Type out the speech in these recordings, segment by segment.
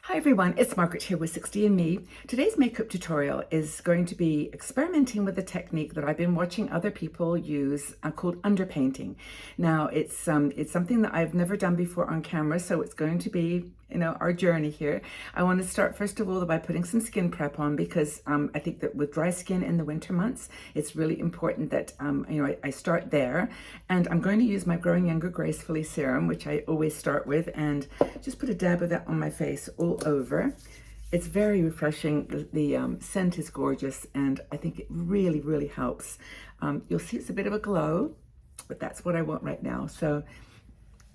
Hi everyone, it's Margaret here with 60andMe. Today's makeup tutorial is going to be experimenting with a technique that I've been watching other people use called underpainting. Now it's something that I've never done before on camera, so it's going to be our journey here. I want to start first of all by putting some skin prep on because I think that with dry skin in the winter months, it's really important that I start there. And I'm going to use my Growing Younger Gracefully serum, which I always start with, and just put a dab of that on my face all over. It's very refreshing. The scent is gorgeous, and I think it really, really helps. You'll see it's a bit of a glow, but that's what I want right now. So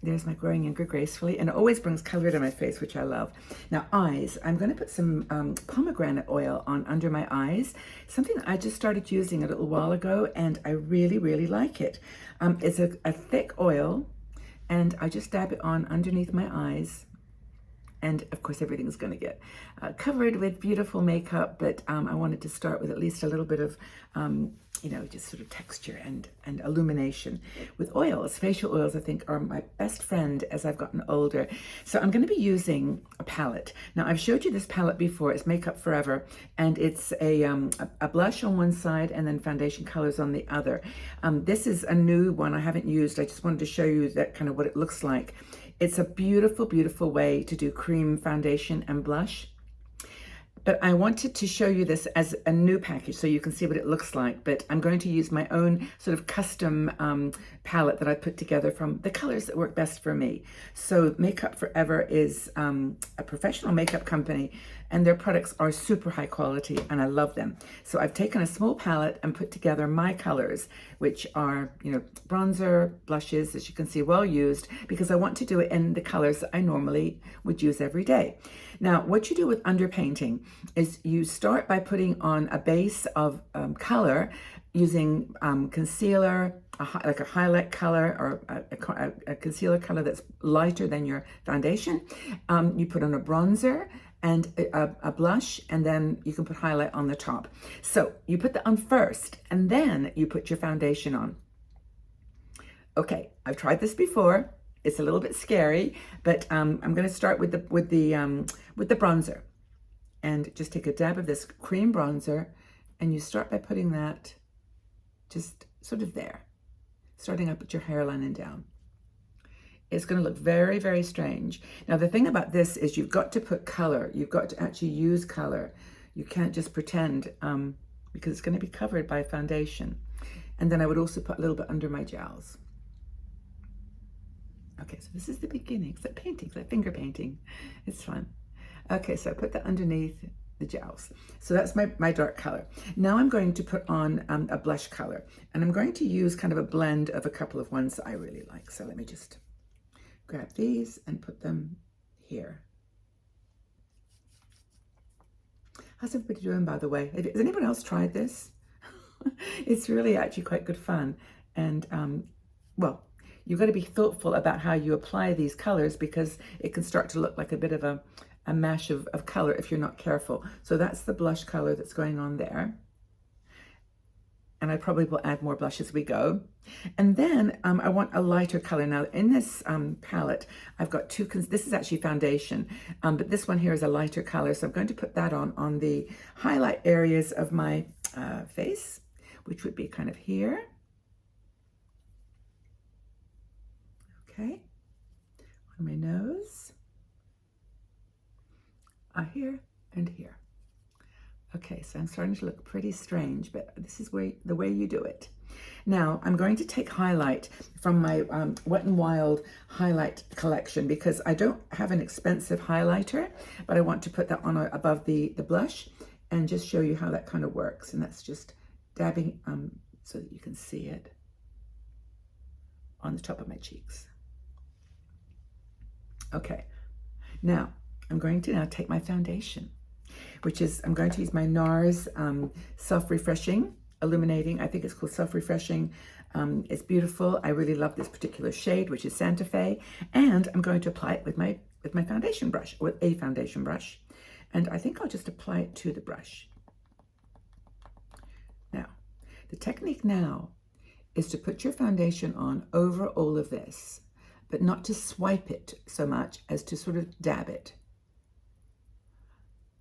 there's my Growing Younger Gracefully, and it always brings color to my face, which I love. Now eyes, I'm going to put some pomegranate oil on under my eyes, something that I just started using a little while ago, and I really, really like it. It's a thick oil, and I just dab it on underneath my eyes. And of course, everything's going to get covered with beautiful makeup, but I wanted to start with at least a little bit of, just sort of texture and illumination. With oils, facial oils, I think, are my best friend as I've gotten older. So I'm going to be using a palette. Now, I've showed you this palette before. It's Makeup Forever, and it's a blush on one side and then foundation colors on the other. This is a new one I haven't used. I just wanted to show you that kind of what it looks like. It's a beautiful, beautiful way to do cream foundation and blush. But I wanted to show you this as a new package so you can see what it looks like. But I'm going to use my own sort of custom palette that I put together from the colors that work best for me. So Makeup Forever is a professional makeup company, and their products are super high quality, and I love them. So I've taken a small palette and put together my colors, which are, bronzer, blushes, as you can see, well used, because I want to do it in the colors that I normally would use every day. Now, what you do with underpainting is you start by putting on a base of color using concealer, like a highlight color or a concealer color that's lighter than your foundation. You put on a bronzer and a blush, and then you can put highlight on the top. So you put that on first, and then you put your foundation on. Okay, I've tried this before. It's a little bit scary, but I'm going to start with the bronzer, and just take a dab of this cream bronzer, and you start by putting that just sort of there, starting up at your hairline and down. It's going to look very, very strange. Now, the thing about this is you've got to put color. You've got to actually use color. You can't just pretend because it's going to be covered by foundation. And then I would also put a little bit under my jowls. Okay, so this is the beginning. It's like painting, it's like finger painting. It's fun. Okay, so I put that underneath the jowls. So that's my dark color. Now I'm going to put on a blush color, and I'm going to use kind of a blend of a couple of ones that I really like. So let me just grab these and put them here. How's everybody doing, by the way? Has anyone else tried this? It's really actually quite good fun. And well, you've got to be thoughtful about how you apply these colors, because it can start to look like a bit of a mash of color if you're not careful. So that's the blush color that's going on there. And I probably will add more blush as we go. And then I want a lighter color. Now in this palette, I've got two, this is actually foundation, but this one here is a lighter color. So I'm going to put that on the highlight areas of my face, which would be kind of here. Okay, on my nose, here and here. Okay, so I'm starting to look pretty strange, but this is the way you do it. Now, I'm going to take highlight from my Wet n Wild highlight collection, because I don't have an expensive highlighter, but I want to put that on above the blush and just show you how that kind of works. And that's just dabbing so that you can see it on the top of my cheeks. Okay, now I'm going to now take my foundation, which is, I'm going to use my NARS Self-Refreshing Illuminating. I think it's called Self-Refreshing. It's beautiful. I really love this particular shade, which is Santa Fe. And I'm going to apply it with my foundation brush, or with a foundation brush. And I think I'll just apply it to the brush. Now, the technique now is to put your foundation on over all of this, but not to swipe it so much as to sort of dab it.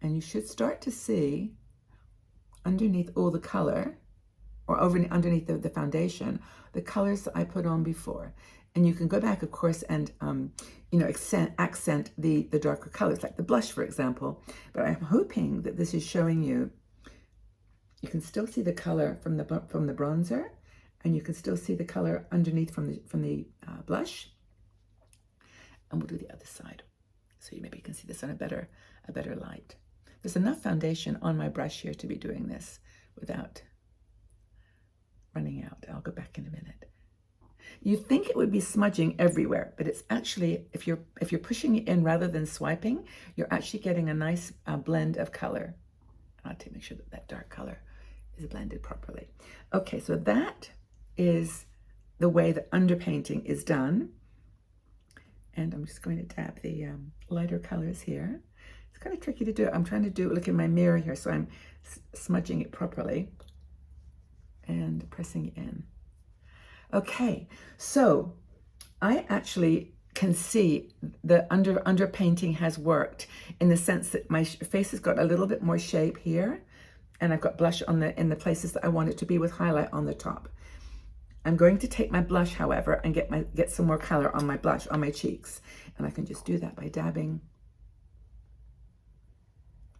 And you should start to see underneath all the color, or underneath the foundation, the colors that I put on before. And you can go back, of course, and accent the darker colors, like the blush, for example. But I'm hoping that this is showing you, you can still see the color from the bronzer, and you can still see the color underneath from the blush. And we'll do the other side, so you maybe can see this on a better light. There's enough foundation on my brush here to be doing this without running out. I'll go back in a minute. You think it would be smudging everywhere, but it's actually, if you're pushing it in rather than swiping, you're actually getting a nice blend of color. I have to make sure that dark color is blended properly. Okay, so that is the way that underpainting is done. And I'm just going to dab the lighter colors here. It's kind of tricky to do. I'm trying to look in my mirror here, so I'm smudging it properly and pressing it in. Okay, so I actually can see the underpainting has worked, in the sense that my face has got a little bit more shape here, and I've got blush in the places that I want it to be, with highlight on the top. I'm going to take my blush, however, and get some more color on my blush, on my cheeks. And I can just do that by dabbing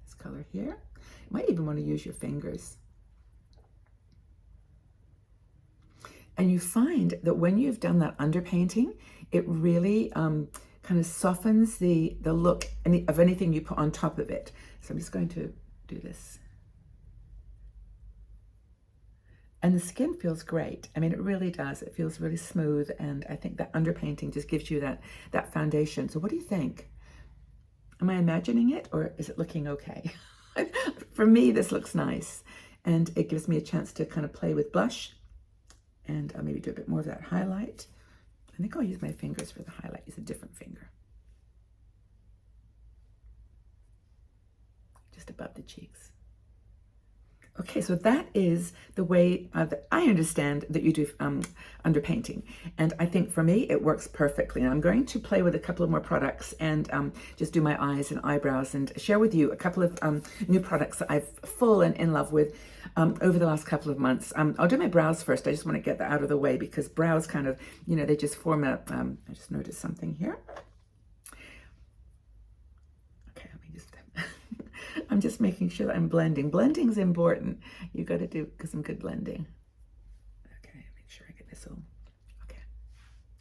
this color here. You might even want to use your fingers. And you find that when you've done that underpainting, it really kind of softens the look of anything you put on top of it. So I'm just going to do this. And the skin feels great. I mean, it really does. It feels really smooth. And I think that underpainting just gives you that foundation. So what do you think? Am I imagining it, or is it looking okay? For me, this looks nice. And it gives me a chance to kind of play with blush. And I'll maybe do a bit more of that highlight. I think I'll use my fingers for the highlight. Use a different finger. Just above the cheeks. Okay, so that is the way that I understand that you do underpainting. And I think for me, it works perfectly. And I'm going to play with a couple of more products and just do my eyes and eyebrows and share with you a couple of new products that I've fallen in love with over the last couple of months. I'll do my brows first. I just want to get that out of the way, because brows kind of, they just form a, I just noticed something here. I'm just making sure that I'm blending. Blending's important. You got to do some good blending. Okay, make sure I get this all. Okay,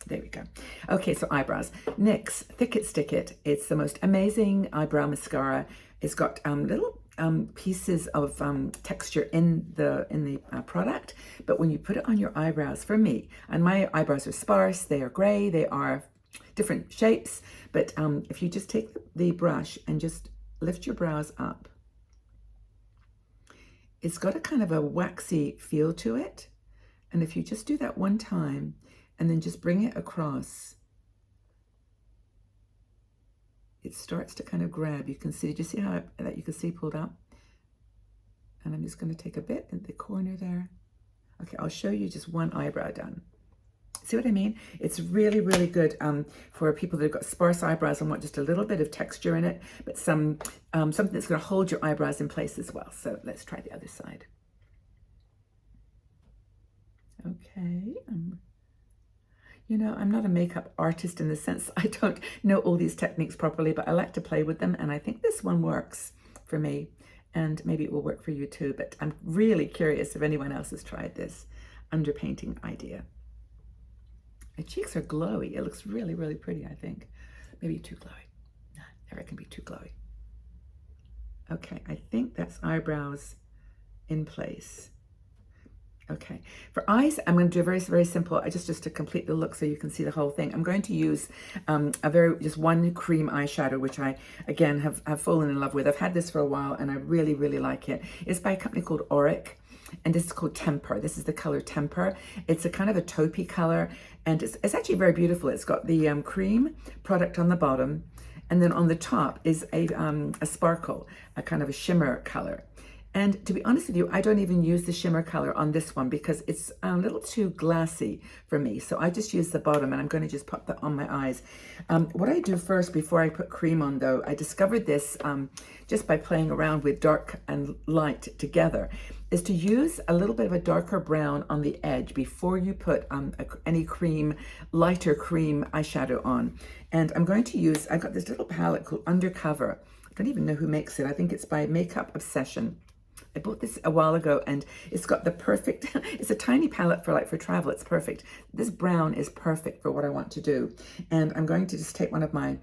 there we go. Okay, so eyebrows. NYX Thick It Stick It. It's the most amazing eyebrow mascara. It's got little pieces of texture in the product, but when you put it on your eyebrows, for me, and my eyebrows are sparse, they are gray, they are different shapes, but if you just take the brush and just lift your brows up, it's got a kind of a waxy feel to it. And if you just do that one time and then just bring it across, it starts to kind of grab. You can see, did you see how that you can see pulled up? And I'm just going to take a bit in the corner there. Okay, I'll show you just one eyebrow done. See what I mean? It's really, really good for people that have got sparse eyebrows and want just a little bit of texture in it, but something that's going to hold your eyebrows in place as well. So let's try the other side. Okay. I'm not a makeup artist in the sense I don't know all these techniques properly, but I like to play with them, and I think this one works for me, and maybe it will work for you too. But I'm really curious if anyone else has tried this underpainting idea. My cheeks are glowy. It looks really, really pretty, I think. Maybe too glowy. Never can be too glowy. Okay, I think that's eyebrows in place. Okay, for eyes, I'm going to do very, very simple. Just to complete the look so you can see the whole thing. I'm going to use just one cream eyeshadow, which I, again, have fallen in love with. I've had this for a while, and I really, really like it. It's by a company called Auric. And this is called Temper. This is the color Temper. It's a kind of a taupey color, and it's actually very beautiful. It's got the cream product on the bottom, and then on the top is a sparkle, a kind of a shimmer color. And to be honest with you, I don't even use the shimmer color on this one because it's a little too glassy for me. So I just use the bottom, and I'm going to just pop that on my eyes. What I do first before I put cream on, though, I discovered this just by playing around with dark and light together, is to use a little bit of a darker brown on the edge before you put any cream, lighter cream eyeshadow on. And I'm going to use, I've got this little palette called Undercover. I don't even know who makes it. I think it's by Makeup Obsession. I bought this a while ago, and it's got the perfect, it's a tiny palette for travel. It's perfect. This brown is perfect for what I want to do. And I'm going to just take one of my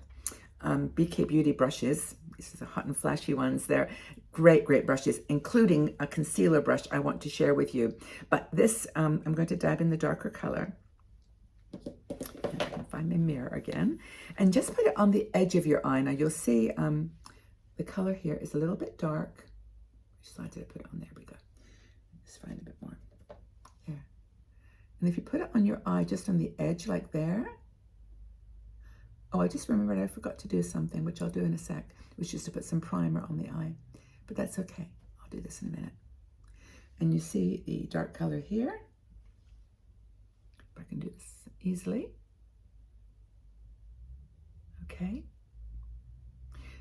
BK Beauty brushes. These are the hot and flashy ones. They're great, great brushes, including a concealer brush I want to share with you. But this, I'm going to dab in the darker color. And I can find my mirror again. And just put it on the edge of your eye. Now you'll see the color here is a little bit dark. Which side did I put it on? There we go. Let's find a bit more. There. And if you put it on your eye, just on the edge like there. Oh, I just remembered I forgot to do something, which I'll do in a sec, which is to put some primer on the eye. But that's okay. I'll do this in a minute. And you see the dark color here. If I can do this easily. Okay.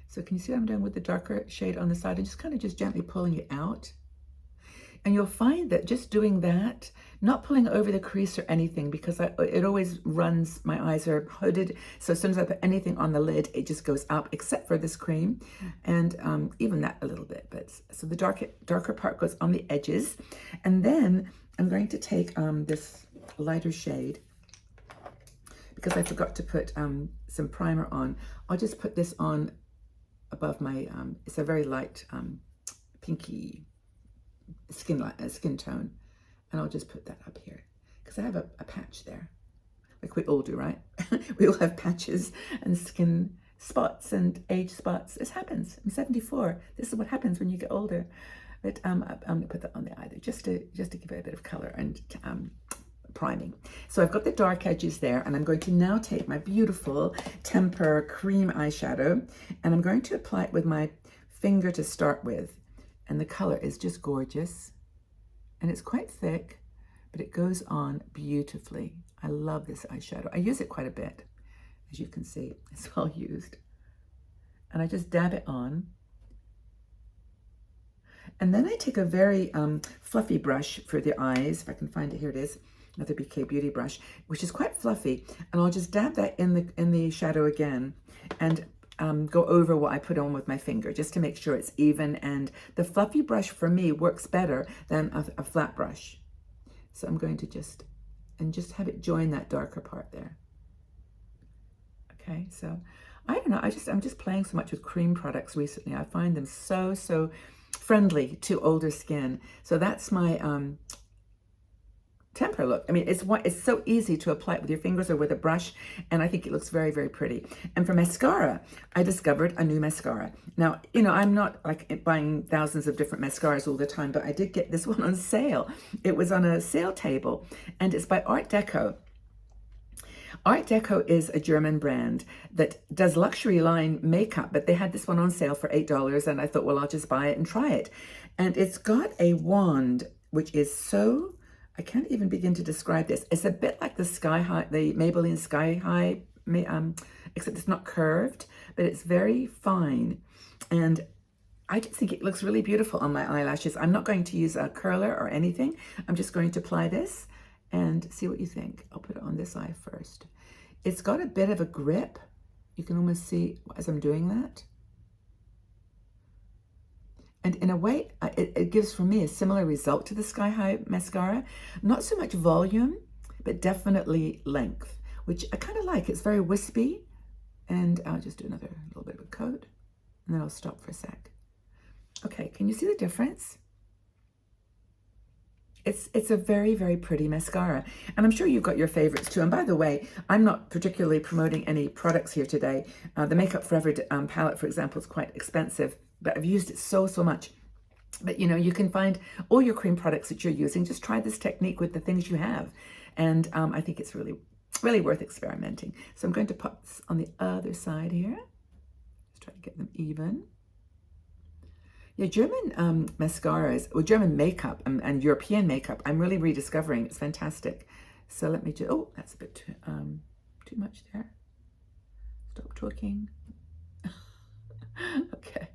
So can you see what I'm doing with the darker shade on the side, and just kind of just gently pulling it out? And you'll find that just doing that, not pulling over the crease or anything, because it always runs, my eyes are hooded. So as soon as I put anything on the lid, it just goes up, except for this cream. And even that a little bit. But so the darker part goes on the edges. And then I'm going to take this lighter shade, because I forgot to put some primer on. I'll just put this on above my, it's a very light pinky skin tone, and I'll just put that up here because I have a patch there, like we all do, right? We all have patches and skin spots and age spots. This happens. I'm 74. This is what happens when you get older. But I'm gonna put that on the eye there just to give it a bit of color and priming. So I've got the dark edges there, and I'm going to now take my beautiful Temper cream eyeshadow, and I'm going to apply it with my finger to start with. And the color is just gorgeous, and it's quite thick, but it goes on beautifully. I love this eyeshadow. I use it quite a bit, as you can see. It's well used. And I just dab it on. And then I take a very fluffy brush for the eyes. If I can find it, here it is. Another BK Beauty brush, which is quite fluffy. And I'll just dab that in the shadow again, and go over what I put on with my finger, just to make sure it's even. And the fluffy brush for me works better than a flat brush. So I'm going to just have it join that darker part there. Okay, so I don't know, I'm just playing so much with cream products recently. I find them so friendly to older skin. So that's my Temper look. I mean, it's so easy to apply it with your fingers or with a brush, and I think it looks very, very pretty. And for mascara, I discovered a new mascara. Now, you know, I'm not like buying thousands of different mascaras all the time, but I did get this one on sale. It was on a sale table, and it's by Art Deco. Art Deco is a German brand that does luxury line makeup, but they had this one on sale for $8, and I thought, well, I'll just buy it and try it. And it's got a wand, which is so, I can't even begin to describe this. It's a bit like the Sky High, the Maybelline Sky High, except it's not curved, but it's very fine. And I just think it looks really beautiful on my eyelashes. I'm not going to use a curler or anything. I'm just going to apply this and see what you think. I'll put it on this eye first. It's got a bit of a grip. You can almost see as I'm doing that. And in a way, it gives for me a similar result to the Sky High mascara. Not so much volume, but definitely length, which I kind of like. It's very wispy. And I'll just do another little bit of a coat, and then I'll stop for a sec. Okay, can you see the difference? It's a very, very pretty mascara. And I'm sure you've got your favorites too. And by the way, I'm not particularly promoting any products here today. The Makeup Forever palette, for example, is quite expensive, but I've used it so much. But you know, you can find all your cream products that you're using. Just try this technique with the things you have. And I think it's really, really worth experimenting. So I'm going to pop this on the other side here. Just try to get them even. Yeah, German mascaras, or German makeup and European makeup, I'm really rediscovering. It's fantastic. So let me just, oh, that's a bit too much there. Stop talking. Okay.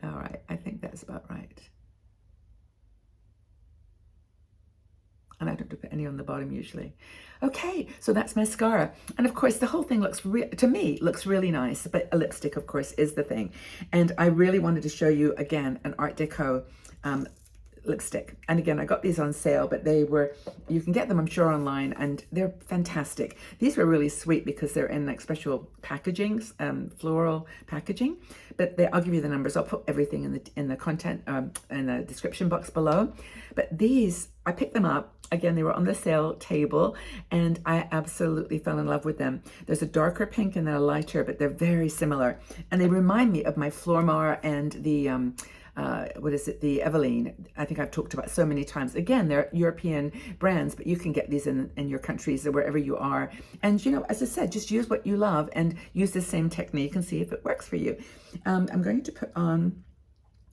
All right, I think that's about right. And I don't put any on the bottom usually. Okay, so that's mascara. And of course, the whole thing looks, to me, looks really nice, but a lipstick, of course, is the thing. And I really wanted to show you, again, an Art Deco lipstick. And again, I got these on sale, but you can get them, I'm sure, online, and they're fantastic. These were really sweet because they're in like special packaging, floral packaging. But I'll give you the numbers. I'll put everything in the content, in the description box below. But these, I picked them up. Again, they were on the sale table, and I absolutely fell in love with them. There's a darker pink and then a lighter, but they're very similar. And they remind me of my Flormar and the what is it, the Eveline. I think I've talked about so many times. Again, they're European brands, but you can get these in your countries or wherever you are. And, you know, as I said, just use what you love and use the same technique and see if it works for you. I'm going to put on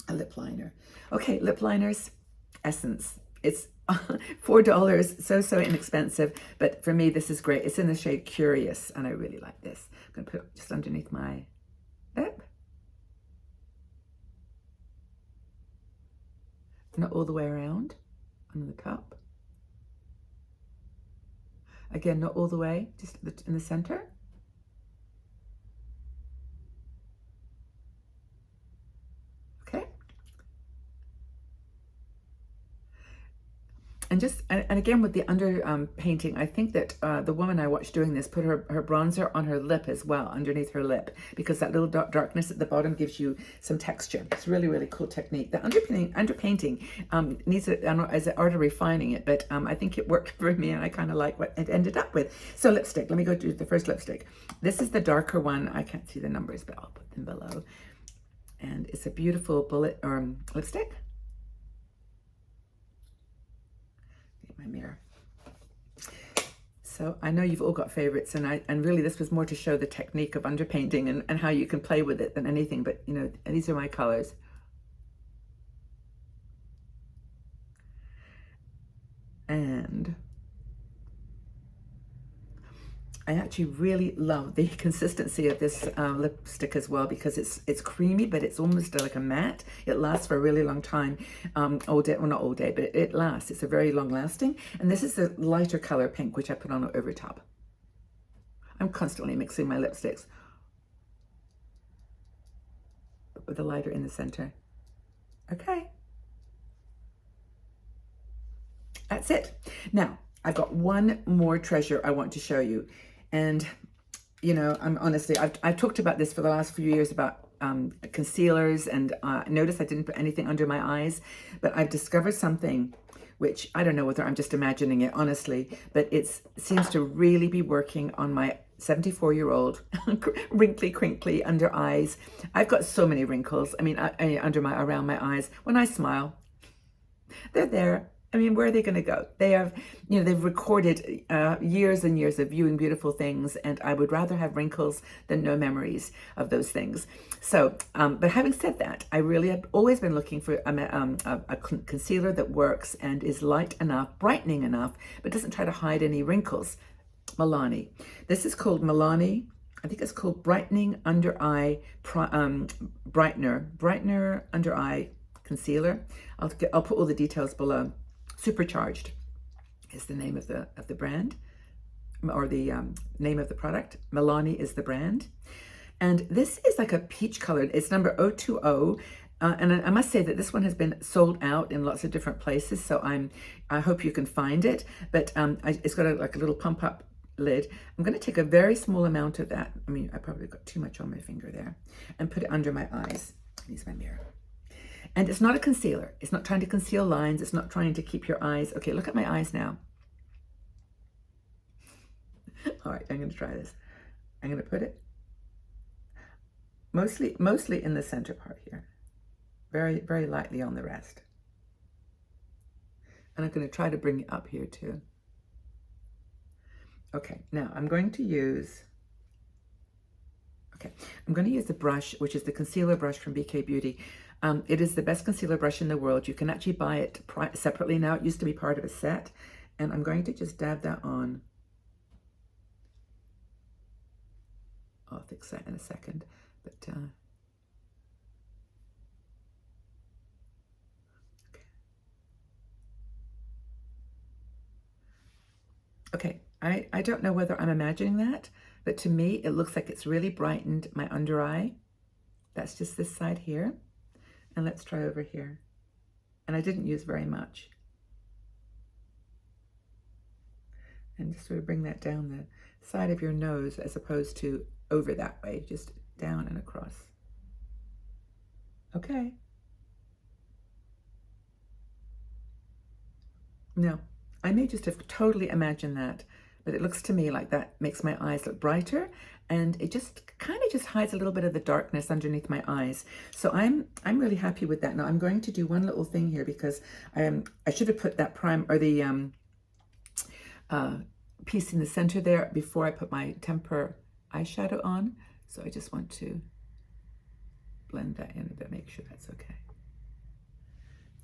a lip liner. Okay, lip liners, Essence. It's $4, so inexpensive, but for me, this is great. It's in the shade Curious, and I really like this. I'm going to put it just underneath my lip. Not all the way around, on the top. Again, not all the way, just in the center. Okay. And again, with the painting, I think that the woman I watched doing this put her bronzer on her lip as well, underneath her lip, because that little darkness at the bottom gives you some texture. It's really, really cool technique. The underpainting needs as an art of refining it, but I think it worked for me, and I kind of like what it ended up with. So lipstick, let me go to the first lipstick. This is the darker one. I can't see the numbers, but I'll put them below. And it's a beautiful bullet lipstick. My mirror. So I know you've all got favorites, and really this was more to show the technique of underpainting and how you can play with it than anything, but you know, these are my colors. And I actually really love the consistency of this lipstick as well, because it's creamy, but it's almost like a matte. It lasts for a really long time, all day. Well, not all day, but it lasts. It's a very long lasting. And this is the lighter color pink, which I put on over top. I'm constantly mixing my lipsticks with the lighter in the center. Okay. That's it. Now, I've got one more treasure I want to show you. And, you know, I've talked about this for the last few years about concealers, and notice I didn't put anything under my eyes, but I've discovered something which I don't know whether I'm just imagining it, honestly, but it seems to really be working on my 74-year-old wrinkly, crinkly under eyes. I've got so many wrinkles. I mean, around my eyes. When I smile, they're there. I mean, where are they going to go? They have, you know, they've recorded years and years of viewing beautiful things, and I would rather have wrinkles than no memories of those things. So, but having said that, I really have always been looking for a concealer that works and is light enough, brightening enough, but doesn't try to hide any wrinkles. Milani. This is called Milani. I think it's called Brightening Under Eye Brightener Under Eye Concealer. I'll put all the details below. Supercharged is the name of the brand, or the name of the product. Milani is the brand. And this is like a peach colored, it's number 020. And I must say that this one has been sold out in lots of different places, so I hope you can find it. But it's got like a little pump up lid. I'm going to take a very small amount of that. I mean, I probably got too much on my finger there, and put it under my eyes. Use my mirror. And it's not a concealer. It's not trying to conceal lines. It's not trying to keep your eyes. Okay, look at my eyes now. All right, I'm going to try this. I'm going to put it mostly in the center part here. Very, very lightly on the rest. And I'm going to try to bring it up here too. Okay, now I'm going to use, Okay, I'm going to use the brush, which is the concealer brush from BK Beauty. It is the best concealer brush in the world. You can actually buy it separately now. It used to be part of a set. And I'm going to just dab that on. I'll fix that in a second. But okay, I don't know whether I'm imagining that, but to me, it looks like it's really brightened my under eye. That's just this side here. And let's try over here. And I didn't use very much. And just sort of bring that down the side of your nose as opposed to over that way, just down and across. Okay. No, I may just have totally imagined that, but it looks to me like that makes my eyes look brighter, and it just kind of just hides a little bit of the darkness underneath my eyes. So I'm really happy with that. Now I'm going to do one little thing here because I should have put that prime or the piece in the center there before I put my temper eyeshadow on. So I just want to blend that in to make sure that's okay.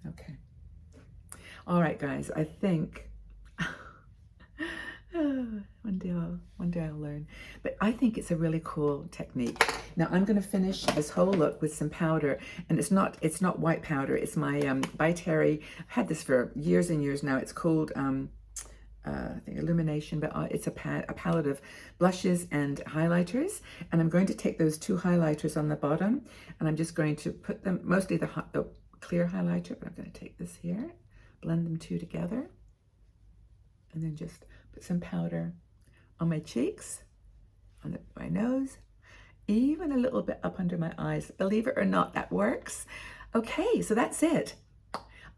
Okay. All right, guys, I think one day I'll learn. But I think it's a really cool technique. Now I'm going to finish this whole look with some powder, and it's not white powder. It's my by Terry. I've had this for years and years now. It's called I think Illumination, but it's a palette of blushes and highlighters. And I'm going to take those two highlighters on the bottom, and I'm just going to put them, mostly the clear highlighter, but I'm going to take this here, blend them two together, and then just put some powder on my cheeks, on my nose, even a little bit up under my eyes. Believe it or not, that works. Okay, so that's it.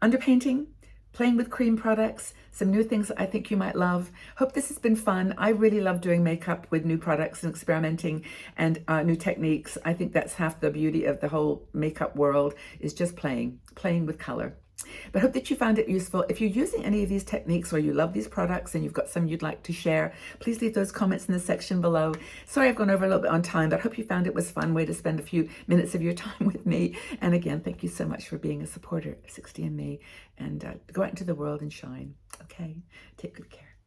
Underpainting, playing with cream products, some new things that I think you might love. Hope this has been fun. I really love doing makeup with new products and experimenting and new techniques. I think that's half the beauty of the whole makeup world, is just playing with color. But hope that you found it useful. If you're using any of these techniques or you love these products and you've got some you'd like to share, please leave those comments in the section below. Sorry I've gone over a little bit on time, but I hope you found it was a fun way to spend a few minutes of your time with me. And again, thank you so much for being a supporter of 60andMe, and go out into the world and shine. Okay, take good care.